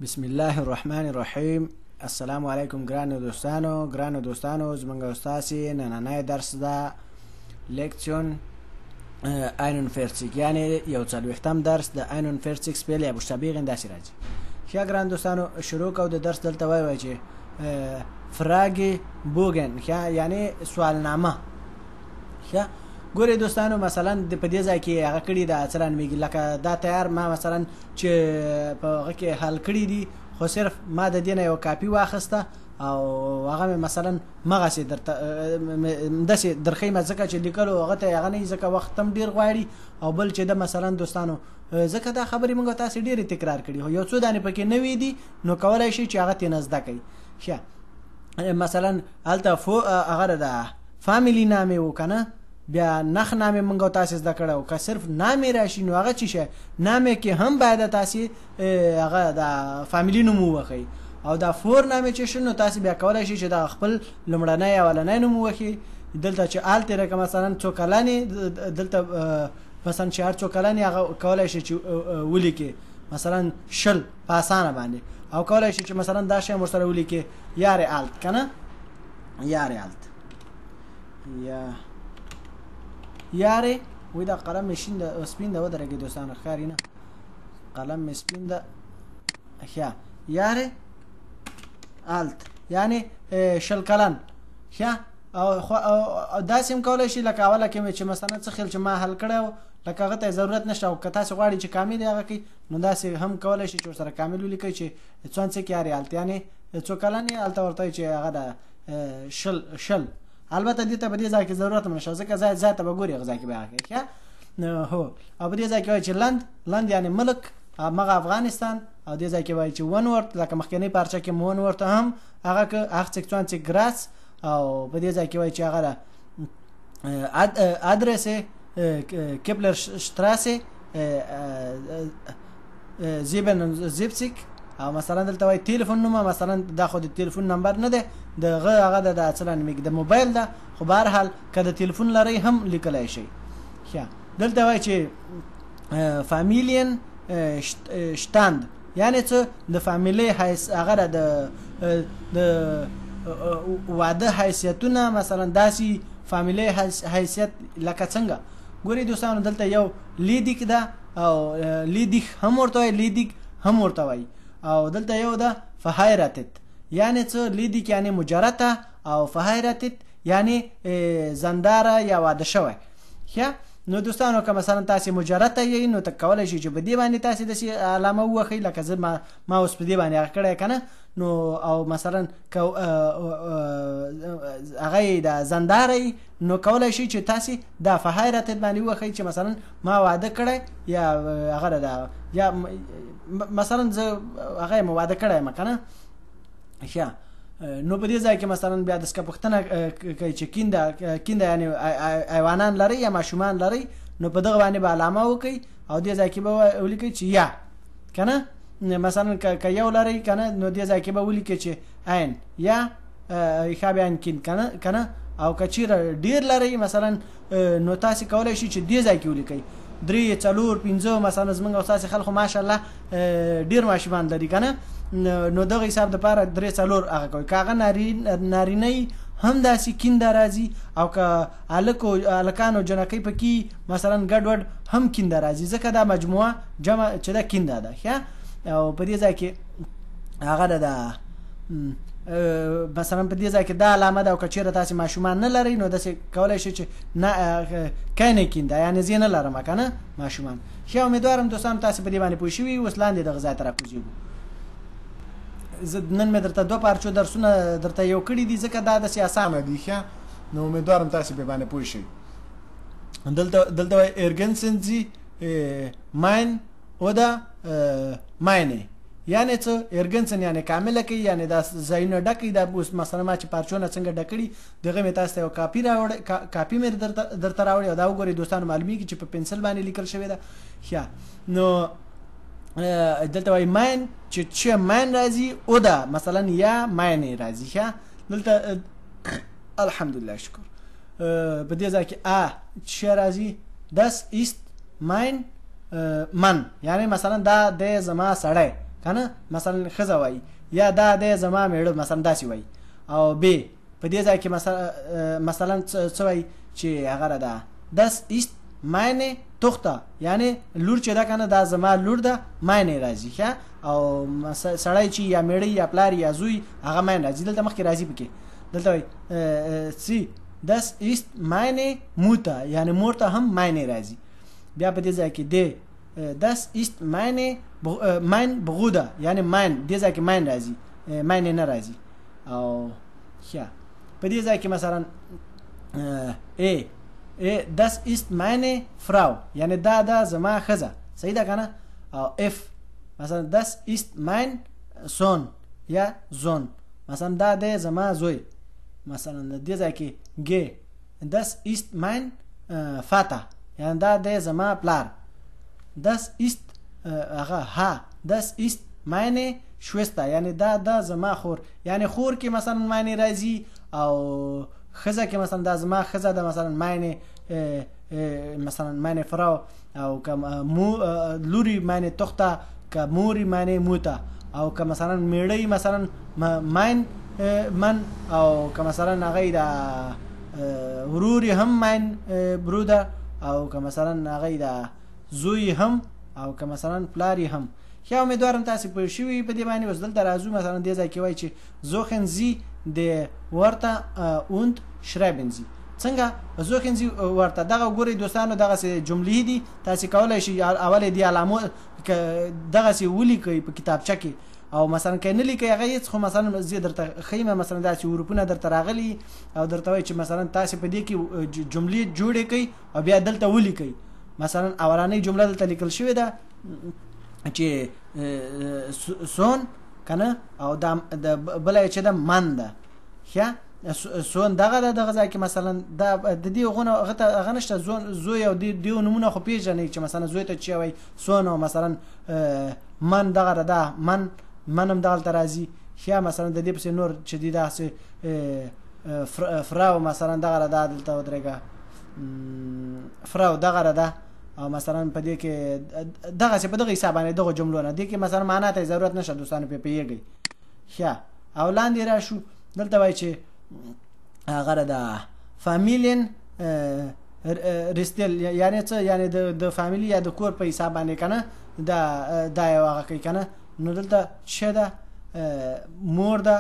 بسم الله الرحمن الرحیم. السلام علیکم ګرانو دوستانو زمونږ استاسې نننی درس ده لیکسیون 41 یعنی یو څلوېښتم درس د 41 سپیل یا buchstabieren داسې راځي. ښه ګران دوستانو شروع کوو د درس. دلته وایي چې فراګې بوګن یعنی سوالنامه. ښه ګورئ دوستانو مثلا په دې ځای کې هغه کړي ده څران میږي لکه دا تیار ما مثلا چې په هغه کې حل کړي دي خو صرف ما د دې نه یو کاپي واخیسته او هغه مې مثلا مغسې درته داسې درښیم ځکه چې لیکلو هغه ته هغه نه ځکه وخت هم ډېر غواړي او بل چې د مثلا دوستانو ځکه دا خبرې موږ تاسې ډېرې تکرار کړي خو یو څو دانې پکې نوي دي نو کولی شي چې هغه ترېنه زده کوي. ښه مثلا هلته هغه د فامیلي نامې و که نه بیا نخ نامې موږ تاسې زده کړی او که صرف نامې راشي نو هغه چې شی نامې کې هم باید تاسې هغه د فامیلي نوم ووښئ او دا فور نامې چې شي نو تاسې بیا کولی شي چې دا خپل لومړنی اولنی نوم ووښئ. دلته چې آل تېره که مثلا څو کلن دلته مثلا چې هر څو کلن هغه کولی شي چې ولیکې مثلا شل په اسانه باندې او کولی شي چې مثلا دا شی هم ورسره ولیکې یارې آلت که نه یارې آلت یارې وای دا قلم مې شین ده سپین ده ودرېږي دوستانو ښکاري نه قلم مې سپین ده. ښه یارې آلت یعنی شل کلن. ښه او داسې هم کولی شي لکه اوله کې مې چې مثلا څه خیل چې ما حل کړی و لکه هغه ته ضرورت نشته او که تاسې غواړئ چې کامل هغه کوي نو داسې هم کولی شي چې ورسره کامل ولیکئ چې څوانڅه کې یارې آلت یعنی څو کلن یې هلته ورته وایي چې هغه ده شل. البته دې ته په دې ځای کې ضرورت هم نشته ځکه ځای ته به ګوري هغه ځای کې به هغه کوي. ښه هو او په دې ځای کې وایي چې لند یعنی ملک مغه افغانستان او دې ځای کې وایي چې ون ورت لکه مخکینۍ پارچه کې ون ورت هم هغه که 28 ګراس او په دې ځای کې وایي چې هغه ده ادرس کپلر شتراسه 77 او مثلا دلته وایي تلیفون نومه مثلا دا خو د تلیفون نمبر نه ده دغه هغه د اصلا میګ د موبایل ده خو به هر حال که د تلیفون لرئ هم لیکلی شئ. ښه دلته وایي چې فامیلین شتاند یعنی څه د فامیلۍ هغه د واده حیثیتونه مثلا داسې فامیلۍ حیثیت لکه څنګه ګورئ دوستانو دلته یو لیدیک ده او لیدیک هم ورته وایي لیدیک هم ورته وایي او دلته یو ده فهایرتت یعنی څه لیدیک یعنی مجرده او فهایرتت یعنی زنداره یا واده شوی. ښه نو دوستانو که مثلا تاسې مجرده یې نو ته کولی شئ چې په دې باندې تاسې داسې علامه ووښئ لکه زه ما اوس په دې باندې هغه کړی که نه نو او مثلا که هغه یې د زنداره نو کولی شئ چې تاسې دا فهایرتت باندې ووښئ چې مثلا ما واده کړی یا هغه ده یا مثلا زه هغه یم واده کړی یم که نه. ښه نو په دې ځای کې مثلا بیا داسې که پوښتنه کوي چې کینده یعنی حیوانان لرئ یا ماشومان لرئ نو په دغه باندې به علامه وکړئ او دې ځای کې به ولیکئ چې یا که نه مثلا که یو لرئ که نه نو دې ځای کې به ولیکئ چې عین یا ښه بیا کین که نه او که چیرې ډېر لرئ مثلا نو تاسې کولی شئ چې دې ځای کې ولیکئ 3 4 5 مثلا زمونږ او ستاسې خلکو ماشاءالله ډېر ماشومان لري که نه نو دغه حساب دپاره 3 4 هغه کوي که هغه نارینه هم داسې کینده راځي او که هلکانو جنکۍ پکې مثلا ګډوډ هم کینده راځي ځکه دا مجموعه جمع چې ده کینده ده. ښه او په دې ځای کې هغه ده مثلا په دې ځای کې دا علامه ده او که چېرې تاسې ماشومان نه لرئ نو داسې کولی شئ چې کینې کینده یعنې زه نه لرم که نه ماشومان. ښه امیدوارم دوستانو تاسې په دې باندې پوه شوي اوس لاندې دغه ځای ته راکوزېږو. زه نن مې درته 2 پارچو درسونه درته یو کړي دي ځکه دا داسې اسانه دي. ښه نو امیدوارم تاسې په باندې پوه شئ. دلته وایي ارګنسنزي ماین اوده ماینې یعنی څه ارګنسن یعنی کامله کوي یعنی دا ځایونه ډکوي دا اوس مثلا ما چې پارچونه څنګه ډکړي دغه مې تاسو ته یو کاپي مې درته راوړې او دا وګورئ دوستانو معلومیږي چې په پنسل باندې لیکل شوې ده. ښه نو دلته وایي ماین چې ماین راځي او ده مثلا یا ماینې راځي. ښه دلته الحمدلله شکر په دې ځای کې چې راځي das ist mein من یعنی مثلا دا د زما سړی کنه مثلا خزه وای یا دا د زما میړه مثلا داسې وای او ب په دې ځای کې مثلا څه وای چې هغه ده das ist meine Tochter یعنی لور چې دا کنه دا زما لور ده معنی راځي ښه او سړی چې یا میړی یا پلار یا زوی هغه معنی راځي دلته مخکې راځي پکې دلته وای سی das ist meine Mutter یعنی مور ته هم معنی راځي بیا په دې ځای کې د das ist mein Bruder یعنی mein دې ځای کې mein راځي معنی نه راځي او ښه په دې ځای کې مثلا das ist meine Frau یعنی دا زما خزه صحیح ده کنه او f مثلا das ist mein Sohn یا Sohn مثلا دا د زما زوی مثلا دې ځای کې g das ist mein Vater یعنی دا د زما پلار das ist ha das ist meine Schwester یعنی دا زما خور یعنی خور کې مثلا معنی راځي او خزه کې مثلا دا زما خزه ده مثلا meine Frau او که لوری meine Tochter که موری meine Mutter او که مثلا میړی مثلا mein Mann او که مثلا هغه دا وروري هم mein Bruder او که مثلا هغه دا زوی هم او که مثلا پلاری هم یا امیدوارم تاسو په شوي په دې باندې وزدل درازو مثلا دې ځای کې وای چې suchen Sie die Wörter und schreiben Sie څنګه suchen Sie ورته دغه ګوري دوستانو دغه جملې دي تاسو کولای شئ اول دي علامو دغه سی ولیکي په کتابچه کې او مثلا کله لیکي هغه خو مثلا زی درته خیمه مثلا داسې اروپونه درته راغلي او درته وای چې مثلا تاسو په دې کې جملې جوړې کړئ او بیا دلته ولیکئ مثلا اولانۍ جمله دلته لیکل شوې ده چې سون کنه او د بلای چې د من ده ښه سون دغه ځای کې مثلا د دې غونه نشته زوی او دیو نمونه خو پیژنې چې مثلا زوی ته چې وای سون او مثلا من دغه ده منم دغه ترازی ښه مثلا د دې په نور چې دی داسې فراو مثلا دغه ده دلته ودرېګه فراو دغه ده او مثلا په دې کې دغه څه په دغه حساب باندې دغه جملو نه دي کې مثلا معنا ته ضرورت نشه دوستانو په پیږي ښه او لاندې راشو دلته وای چې هغه د فامیلین رستل یعنی څه یعنی د فامیلی یا د کور په حساب باندې کنه دا یو هغه کوي کنه نو دلته چې دا مور ده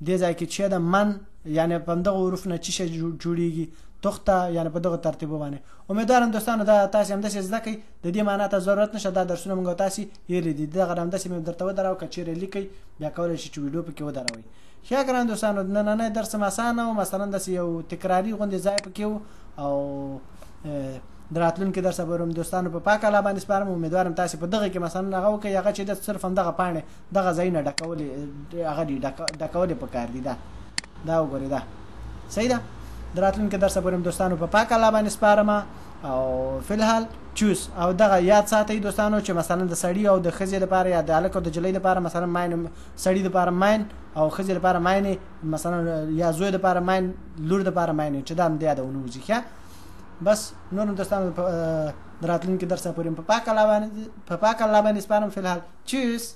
دې ځای کې چې دا من یعنی په دغه حروف نه چې جوړیږي توخته یعنی په دغه ترتیب باندې امیدوارم دوستانو دا تاسو هم د څه ځکه د دې معنا ته ضرورت نشه دا درسونه موږ تاسو یې لیدي دغه هم د څه مې درته ودراو کچېره لیکي بیا کولای شئ چې ویډیو پکې ودراوي ښه ګران دوستانو نن درس مسانه او مثلا د یو تکراری غونډه ځای پکې او دراتلون کې درس به روم دوستانو په پاک الله باندې سپارم امیدوارم تاسو په دغه کې مثلا هغه وکي هغه چې د صرف هم دغه پاڼه دغه ځای نه ډکولې هغه ډکولې پکار دي دا وګورئ دا صحیح ده دراتلون کې درس به روم دوستانو په پاک الله باندې سپارم او فلحال چوس او دغه یاد ساتئ دوستانو چې مثلا د سړی او د خزې لپاره یا د الک او د جلۍ لپاره مثلا ماین سړی لپاره ماین او خزې لپاره ماین مثلا یا زوی لپاره ماین لور لپاره ماین چې دا هم د یادونو ځکه بس نور دوستانو دراتلون کې درس پورې په پاک الله باندې سپارم فلحال چوس